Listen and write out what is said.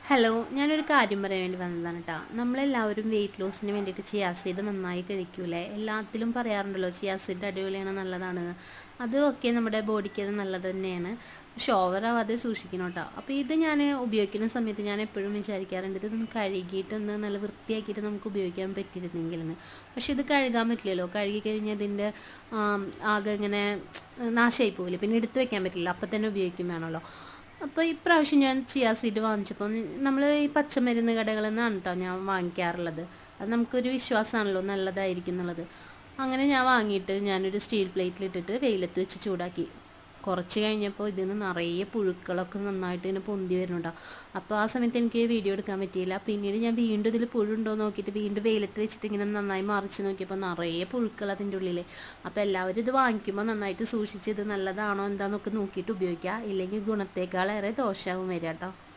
Hello, ഞാനൊരു കാര്യം പറയാൻ വേണ്ടി വന്നതാണ് കേട്ടോ. നമ്മളെല്ലാവരും വെയിറ്റ് ലോസിന് വേണ്ടിയിട്ട് ചിയാ സീഡ് നന്നായി കഴിക്കൂലേ? എല്ലാത്തിലും പറയാറുണ്ടല്ലോ ചിയാ സീഡ് അടിപൊളിയാണ്, നല്ലതാണ്. അത് ഒക്കെ നമ്മുടെ ബോഡിക്ക് അത് നല്ലത് തന്നെയാണ്. പക്ഷെ ഓവറാവാതെ സൂക്ഷിക്കണം കേട്ടോ. അപ്പോൾ ഇത് ഞാൻ ഉപയോഗിക്കുന്ന സമയത്ത് ഞാൻ എപ്പോഴും വിചാരിക്കാറുണ്ട് ഇതൊന്ന് കഴുകിയിട്ടൊന്ന് നല്ല വൃത്തിയാക്കിയിട്ട് നമുക്ക് ഉപയോഗിക്കാൻ പറ്റിയിരുന്നെങ്കിലെന്ന്. പക്ഷെ ഇത് കഴുകാൻ പറ്റില്ലല്ലോ. കഴുകി കഴിഞ്ഞാൽ ഇതിൻ്റെ ആകെ ഇങ്ങനെ നാശമായി പോവില്ലേ, പിന്നെ എടുത്തു വെക്കാൻ പറ്റില്ല, അപ്പം തന്നെ ഉപയോഗിക്കും വേണമല്ലോ. അപ്പോൾ ഇപ്രാവശ്യം ഞാൻ ചിയാ സീഡ് വാങ്ങിച്ചപ്പോൾ നമ്മൾ ഈ പച്ചമരുന്ന് കടകളിൽ നിന്നാണ് കേട്ടോ ഞാൻ വാങ്ങിക്കാറുള്ളത്. അത് നമുക്കൊരു വിശ്വാസമാണല്ലോ നല്ലതായിരിക്കും എന്നുള്ളത്. അങ്ങനെ ഞാൻ വാങ്ങിയിട്ട് ഞാനൊരു സ്റ്റീൽ പ്ലേറ്റിലിട്ടിട്ട് വെയിലത്ത് വെച്ച് ചൂടാക്കി. കുറച്ച് കഴിഞ്ഞപ്പോൾ ഇതിൽ നിന്ന് നിറയെ പുഴുക്കളൊക്കെ നന്നായിട്ട് ഇങ്ങനെ പൊന്തി വരുന്നുണ്ടാവും. അപ്പോൾ ആ സമയത്ത് എനിക്ക് വീഡിയോ എടുക്കാൻ പറ്റിയില്ല. പിന്നീട് ഞാൻ വീണ്ടും ഇതിൽ പുഴുണ്ടോ നോക്കിയിട്ട് വീണ്ടും വെയിലത്ത് വെച്ചിട്ട് ഇങ്ങനെ നന്നായി മറിച്ച് നോക്കിയപ്പോൾ നിറയെ പുഴുക്കൾ അതിൻ്റെ ഉള്ളിൽ. അപ്പോൾ എല്ലാവരും ഇത് വാങ്ങിക്കുമ്പോൾ നന്നായിട്ട് സൂക്ഷിച്ച് ഇത് നല്ലതാണോ എന്താണെന്നൊക്കെ നോക്കിയിട്ട് ഉപയോഗിക്കുക. ഇല്ലെങ്കിൽ ഗുണത്തേക്കാളേറെ ദോഷമാവും വരിക കേട്ടോ.